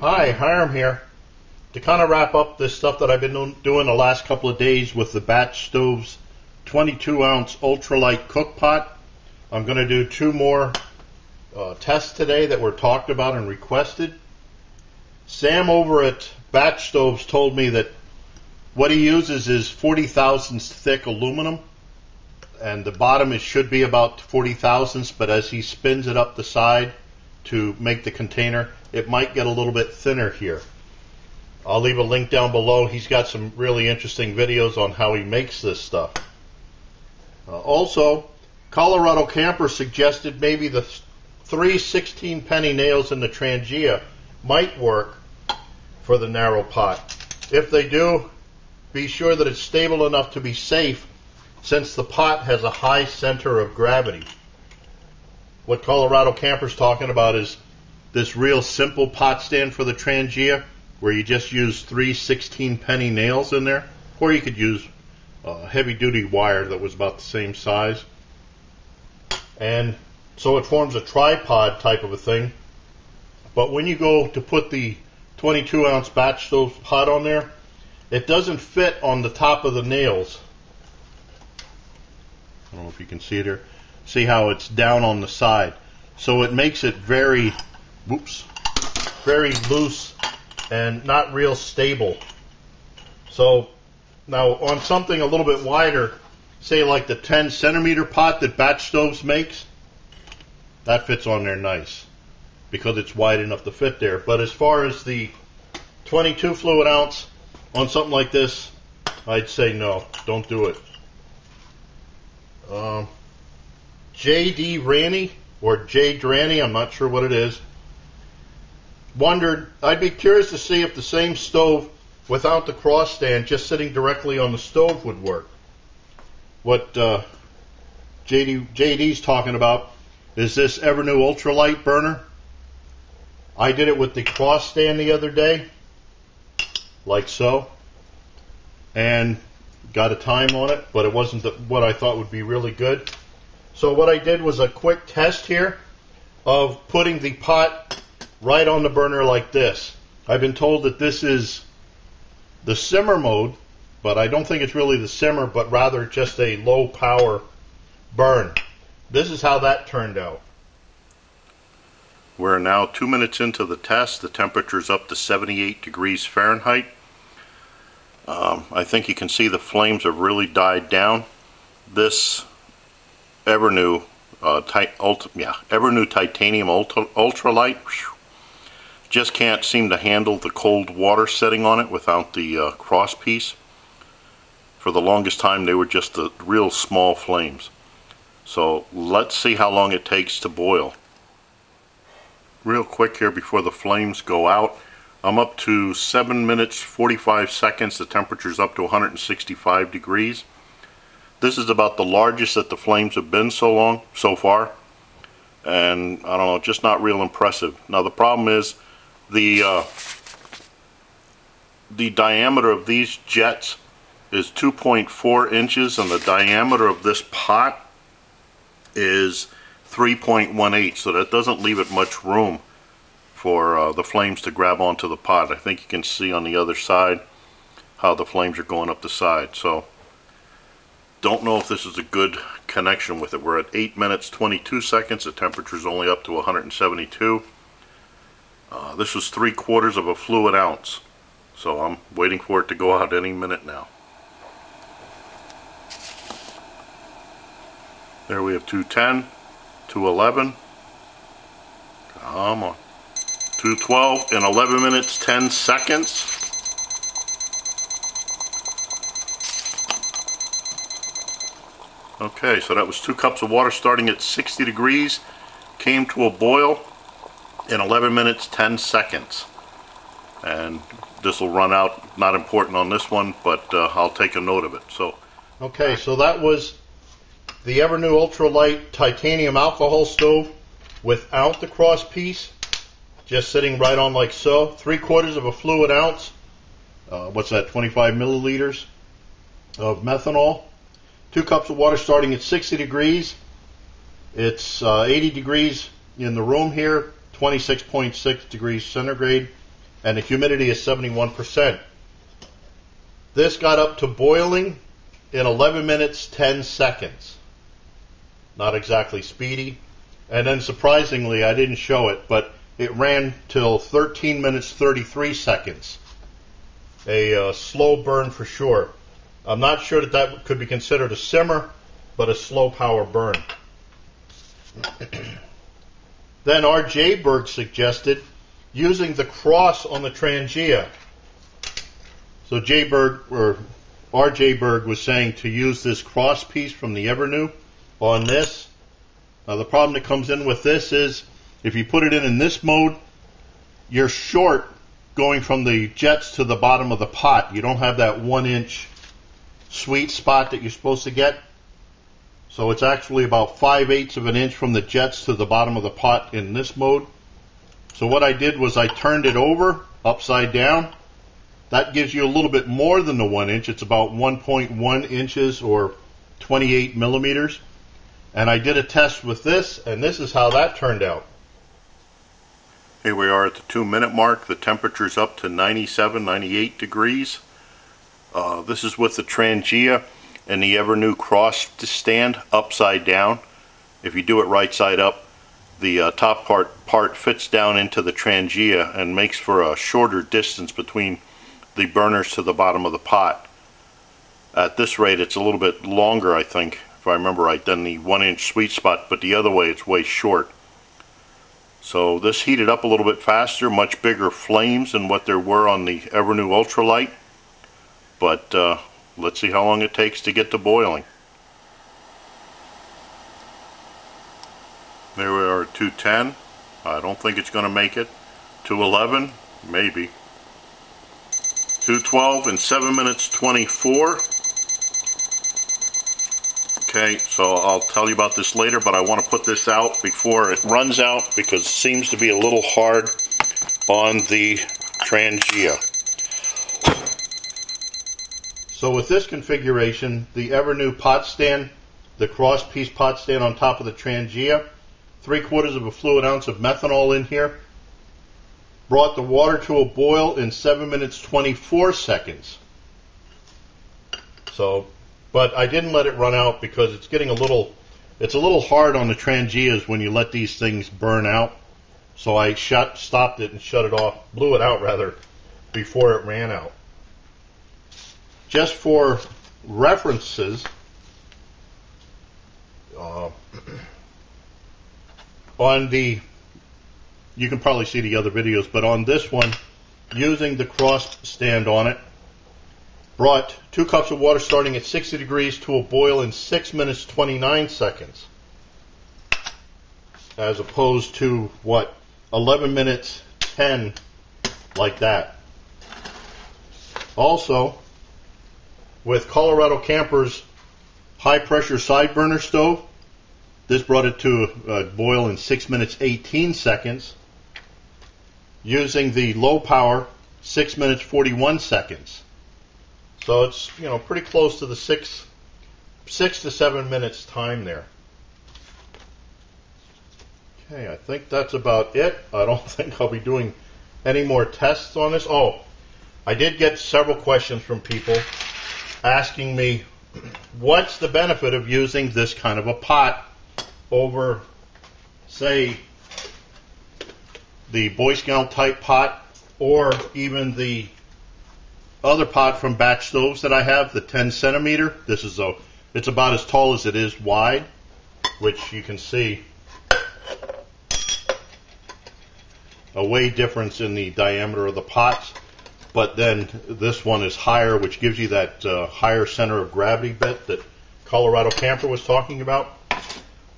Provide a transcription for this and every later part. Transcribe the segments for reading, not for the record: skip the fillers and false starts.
Hi, Hiram here. To kind of wrap up this stuff that I've been doing the last couple of days with the BatchStovez 22-ounce Ultralight Cook Pot, I'm going to do two more tests today that were talked about and requested. Sam over at BatchStovez told me that what he uses is 40 thousandths thick aluminum, and the bottom should be about 40 thousandths, but as he spins it up the side to make the container, it might get a little bit thinner here. I'll leave a link down below. He's got some really interesting videos on how he makes this stuff. Also, ColoradoCamper suggested maybe the 3 16-penny nails in the Trangia might work for the narrow pot. If they do, be sure that it's stable enough to be safe, since the pot has a high center of gravity. What ColoradoCamper's talking about is this real simple pot stand for the Trangia, where you just use 3 16-penny nails in there, or you could use heavy-duty wire that was about the same size. And so it forms a tripod type of a thing. But when you go to put the 22-ounce BatchStovez pot on there, it doesn't fit on the top of the nails. I don't know if you can see it here. See how it's down on the side. So it makes it very loose and not real stable. So now on something a little bit wider, say like the 10 centimeter pot that BatchStovez makes, that fits on there nice because it's wide enough to fit there. But as far as the 22 fluid ounce on something like this, I'd say no, don't do it. jdraney or jdraney, I'm not sure what it is, wondered, I'd be curious to see if the same stove without the cross stand, just sitting directly on the stove, would work. What JD's talking about is this Evernew Ultralight burner. I did it with the cross stand the other day, like so, and got a time on it, but it wasn't what I thought would be really good. So what I did was a quick test here of putting the pot right on the burner like this. I've been told that this is the simmer mode, but I don't think it's really the simmer, but rather just a low power burn. This is how that turned out. We're now 2 minutes into the test. The temperature's up to 78 degrees Fahrenheit. I think you can see the flames have really died down. This Evernew Titanium Ultralight just can't seem to handle the cold water setting on it without the cross piece. For the longest time they were just the real small flames. So let's see how long it takes to boil. Real quick here before the flames go out, I'm up to 7 minutes 45 seconds. The temperature's up to 165 degrees. This is about the largest that the flames have been so far, and I don't know, just not real impressive. Now the problem is the diameter of these jets is 2.4 inches, and the diameter of this pot is 3.18, so that doesn't leave it much room for the flames to grab onto the pot. I think you can see on the other side how the flames are going up the side. So don't know if this is a good connection with it. We're at 8 minutes 22 seconds. The temperature is only up to 172. This was 3/4 of a fluid ounce, so I'm waiting for it to go out any minute now. There we have 210, 211, come on, 212 in 11 minutes 10 seconds. Okay, so that was 2 cups of water starting at 60 degrees, came to a boil in 11 minutes 10 seconds. And this will run out, not important on this one, but I'll take a note of it. So, okay, so that was the Evernew Ultralight Titanium Alcohol Stove without the cross piece, just sitting right on like so. 3/4 of a fluid ounce, what's that, 25 milliliters of methanol. 2 cups of water starting at 60 degrees. It's 80 degrees in the room here, 26.6 degrees centigrade and the humidity is 71%. This got up to boiling in 11 minutes 10 seconds. Not exactly speedy. And then surprisingly, I didn't show it, but it ran till 13 minutes 33 seconds. A slow burn for sure. I'm not sure that that could be considered a simmer, but a slow power burn. Then RJBURG suggested using the cross on the Trangia. So RJBURG was saying to use this cross piece from the Evernew on this. Now the problem that comes in with this is if you put it in this mode, you're short going from the jets to the bottom of the pot. You don't have that 1 inch sweet spot that you're supposed to get. So it's actually about 5/8 of an inch from the jets to the bottom of the pot in this mode. So what I did was I turned it over upside down. That gives you a little bit more than the 1 inch. It's about 1.1 inches or 28 millimeters. And I did a test with this, and this is how that turned out. Here we are at the 2-minute mark. The temperature's up to 97, 98 degrees. This is with the Trangia and the Evernew cross stand upside down. If you do it right side up, the top part fits down into the Trangia and makes for a shorter distance between the burners to the bottom of the pot. At this rate, it's a little bit longer, I think, if I remember right, than the 1 inch sweet spot, but the other way it's way short. So this heated up a little bit faster, much bigger flames than what there were on the Evernew Ultralight. But let's see how long it takes to get to boiling. There we are at 210. I don't think it's going to make it. 211, maybe. 212 in 7 minutes 24. Okay, so I'll tell you about this later, but I want to put this out before it runs out because it seems to be a little hard on the Trangia. So with this configuration, the Evernew pot stand, the cross piece pot stand on top of the Trangia, 3/4 of a fluid ounce of methanol in here, brought the water to a boil in 7 minutes 24 seconds. So, but I didn't let it run out because it's getting it's a little hard on the Trangias when you let these things burn out. So I stopped it and shut it off, blew it out rather, before it ran out. Just for references, you can probably see the other videos, but on this one, using the cross stand on it, brought 2 cups of water starting at 60 degrees to a boil in 6 minutes 29 seconds, as opposed to, 11 minutes 10, like that. Also, with ColoradoCamper's high pressure side burner stove, this brought it to a boil in 6 minutes 18 seconds. Using the low power, 6 minutes 41 seconds. So it's, pretty close to the 6 to 7 minutes time there. Okay, I think that's about it. I don't think I'll be doing any more tests on this. Oh, I did get several questions from people asking me, what's the benefit of using this kind of a pot over, say, the Boy Scout type pot, or even the other pot from BatchStovez that I have, the 10 centimeter. This is it's about as tall as it is wide, which you can see a way difference in the diameter of the pots. But then this one is higher, which gives you that higher center of gravity bit that ColoradoCamper was talking about.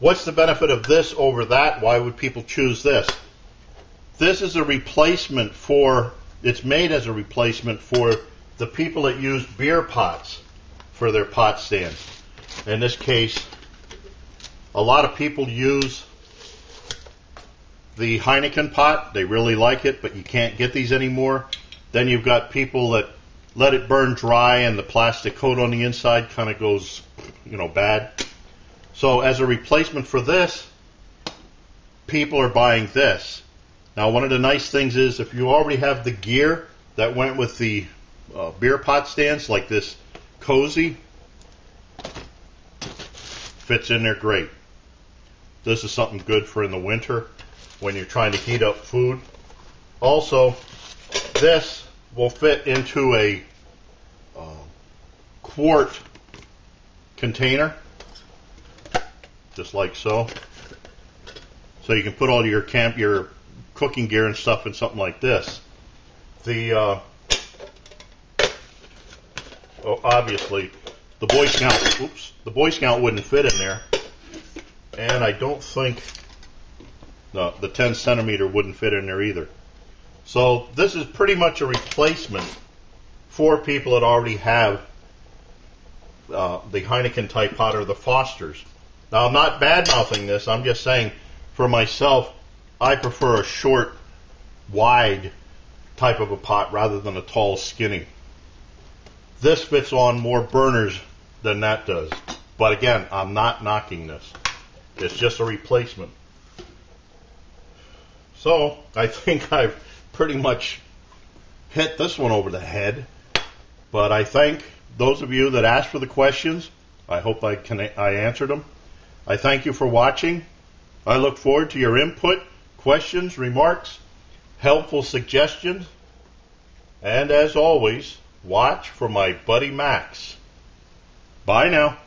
What's the benefit of this over that? Why would people choose this? This is a replacement it's made as a replacement for the people that use beer pots for their pot stands. In this case, a lot of people use the Heineken pot. They really like it, but you can't get these anymore. Then you've got people that let it burn dry and the plastic coat on the inside kind of goes, bad. So as a replacement for this, people are buying this. Now, one of the nice things is if you already have the gear that went with the beer pot stands, like this cozy, fits in there great. This is something good for in the winter when you're trying to heat up food. Also, this will fit into a quart container, just like so. So you can put all your cooking gear and stuff in something like this. Obviously, the Boy Scout wouldn't fit in there, and I don't think the 10 centimeter wouldn't fit in there either. So this is pretty much a replacement for people that already have the Heineken type pot or the Foster's. Now, I'm not bad-mouthing this. I'm just saying, for myself, I prefer a short, wide type of a pot rather than a tall, skinny. This fits on more burners than that does. But again, I'm not knocking this. It's just a replacement. So, I think I've pretty much hit this one over the head. But I thank those of you that asked for the questions. I hope I answered them. I thank you for watching. I look forward to your input, questions, remarks, helpful suggestions. And as always, watch for my buddy Max. Bye now.